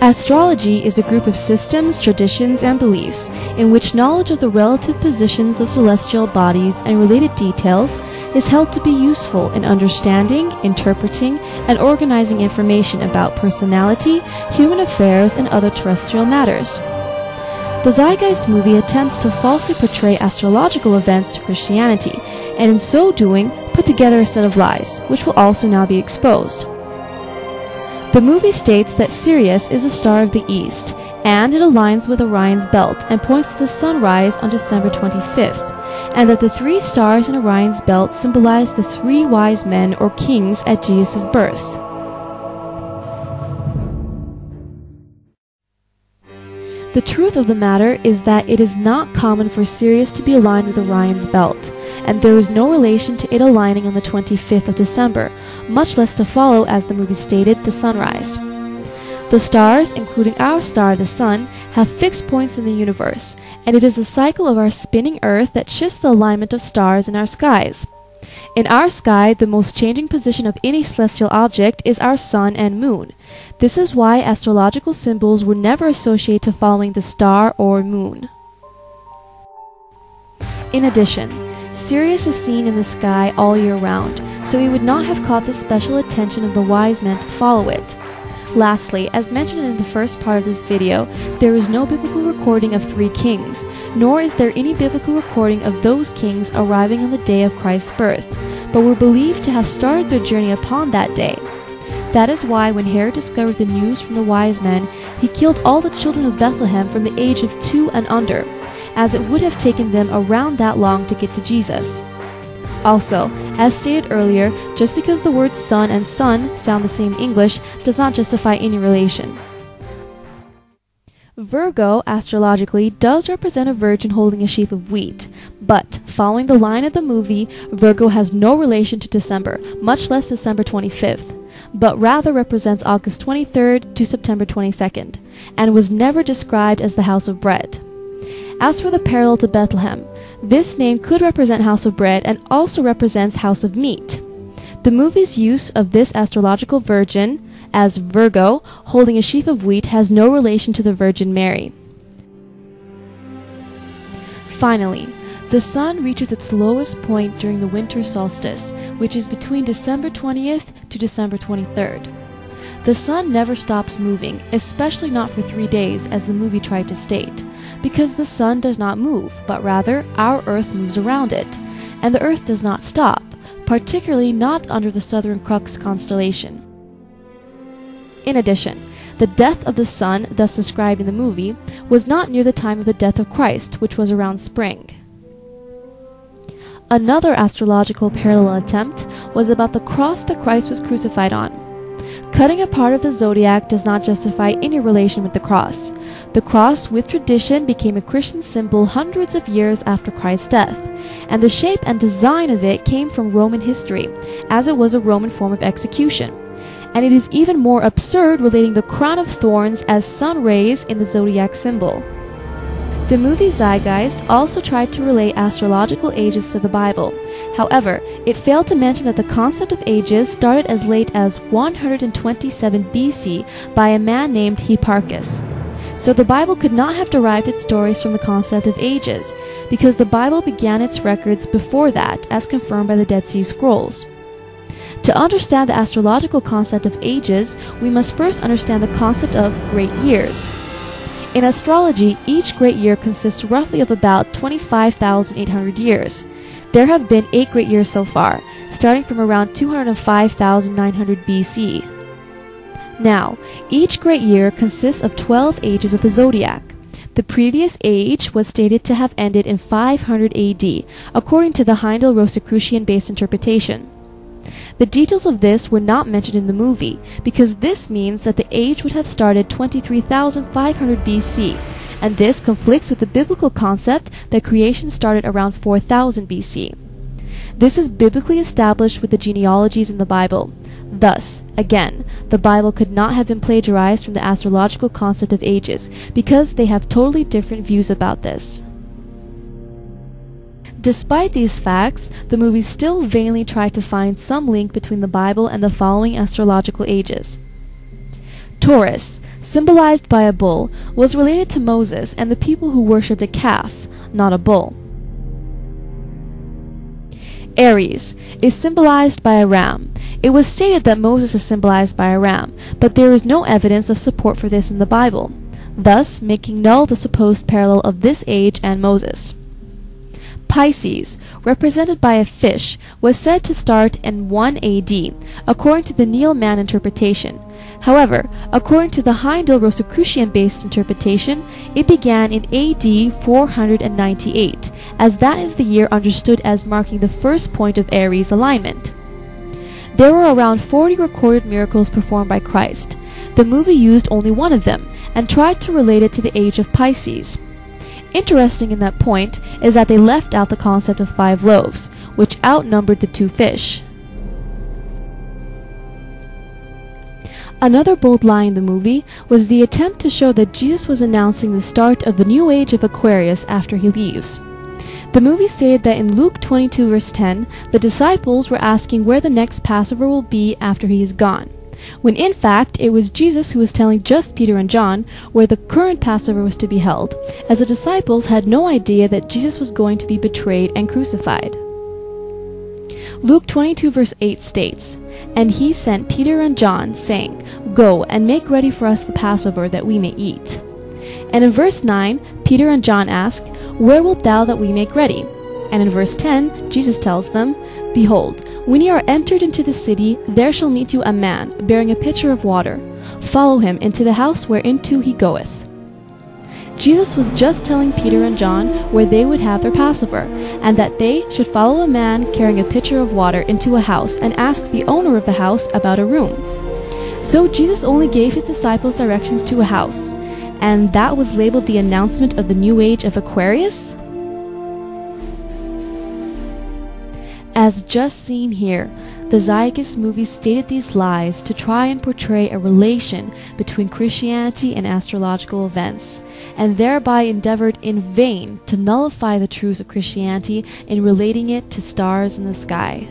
Astrology is a group of systems, traditions, and beliefs in which knowledge of the relative positions of celestial bodies and related details is held to be useful in understanding, interpreting, and organizing information about personality, human affairs, and other terrestrial matters. The Zeitgeist movie attempts to falsely portray astrological events to Christianity, and in so doing, put together a set of lies, which will also now be exposed. The movie states that Sirius is a star of the east, and it aligns with Orion's belt and points to the sunrise on December 25th, and that the three stars in Orion's belt symbolize the three wise men or kings at Jesus' birth. The truth of the matter is that it is not common for Sirius to be aligned with Orion's belt, and there is no relation to it aligning on the 25th of December, much less to follow, as the movie stated, the sunrise. The stars, including our star, the sun, have fixed points in the universe, and it is the cycle of our spinning Earth that shifts the alignment of stars in our skies. In our sky, the most changing position of any celestial object is our sun and moon. This is why astrological symbols were never associated to following the star or moon. In addition, Sirius is seen in the sky all year round, so he would not have caught the special attention of the wise men to follow it. Lastly, as mentioned in the first part of this video, there is no biblical recording of three kings, nor is there any biblical recording of those kings arriving on the day of Christ's birth, but were believed to have started their journey upon that day. That is why when Herod discovered the news from the wise men, he killed all the children of Bethlehem from the age of 2 and under, as it would have taken them around that long to get to Jesus. Also, as stated earlier, just because the words sun and sun sound the same in English does not justify any relation. Virgo, astrologically, does represent a virgin holding a sheaf of wheat, but, following the line of the movie, Virgo has no relation to December, much less December 25th, but rather represents August 23rd to September 22nd, and was never described as the house of bread. As for the parallel to Bethlehem, this name could represent house of bread and also represents house of meat. The movie's use of this astrological virgin as Virgo holding a sheaf of wheat has no relation to the Virgin Mary. Finally, the sun reaches its lowest point during the winter solstice, which is between December 20th to December 23rd. The sun never stops moving, especially not for 3 days, as the movie tried to state, because the sun does not move, but rather our Earth moves around it, and the Earth does not stop, particularly not under the Southern Crux constellation. In addition, the death of the sun, thus described in the movie, was not near the time of the death of Christ, which was around spring. Another astrological parallel attempt was about the cross that Christ was crucified on. Cutting a part of the zodiac does not justify any relation with the cross. The cross, with tradition, became a Christian symbol hundreds of years after Christ's death, and the shape and design of it came from Roman history, as it was a Roman form of execution. And it is even more absurd relating the crown of thorns as sun rays in the zodiac symbol. The movie Zeitgeist also tried to relate astrological ages to the Bible. However, it failed to mention that the concept of ages started as late as 127 BC by a man named Hipparchus. So the Bible could not have derived its stories from the concept of ages, because the Bible began its records before that, as confirmed by the Dead Sea Scrolls. To understand the astrological concept of ages, we must first understand the concept of great years. In astrology, each great year consists roughly of about 25,800 years. There have been 8 great years so far, starting from around 205,900 BC. Now, each great year consists of 12 ages of the zodiac. The previous age was stated to have ended in 500 AD, according to the Heindel-Rosicrucian-based interpretation. The details of this were not mentioned in the movie, because this means that the age would have started 23,500 BC, and this conflicts with the biblical concept that creation started around 4000 BC. This is biblically established with the genealogies in the Bible. Thus, again, the Bible could not have been plagiarized from the astrological concept of ages, because they have totally different views about this. Despite these facts, the movie still vainly tried to find some link between the Bible and the following astrological ages. Taurus, symbolized by a bull, was related to Moses and the people who worshipped a calf, not a bull. Aries is symbolized by a ram. It was stated that Moses is symbolized by a ram, but there is no evidence of support for this in the Bible, thus making null the supposed parallel of this age and Moses. Pisces, represented by a fish, was said to start in 1 AD, according to the Neil-Mann interpretation. However, according to the Heindel-Rosicrucian-based interpretation, it began in AD 498, as that is the year understood as marking the first point of Aries alignment. There were around 40 recorded miracles performed by Christ. The movie used only one of them, and tried to relate it to the age of Pisces. Interesting in that point is that they left out the concept of 5 loaves, which outnumbered the 2 fish. Another bold lie in the movie was the attempt to show that Jesus was announcing the start of the new age of Aquarius after he leaves. The movie stated that in Luke 22 verse 10, the disciples were asking where the next Passover will be after he is gone, when in fact it was Jesus who was telling just Peter and John where the current Passover was to be held, as the disciples had no idea that Jesus was going to be betrayed and crucified. Luke 22 verse 8 states, "And he sent Peter and John, saying, Go and make ready for us the Passover that we may eat." And in verse 9, Peter and John ask, "Where wilt thou that we make ready?" And in verse 10, Jesus tells them, "Behold, when ye are entered into the city, there shall meet you a man, bearing a pitcher of water. Follow him into the house whereinto he goeth." Jesus was just telling Peter and John where they would have their Passover, and that they should follow a man carrying a pitcher of water into a house and ask the owner of the house about a room. So Jesus only gave his disciples directions to a house, and that was labeled the announcement of the new age of Aquarius? As just seen here, the Zeitgeist movie stated these lies to try and portray a relation between Christianity and astrological events, and thereby endeavored in vain to nullify the truths of Christianity in relating it to stars in the sky.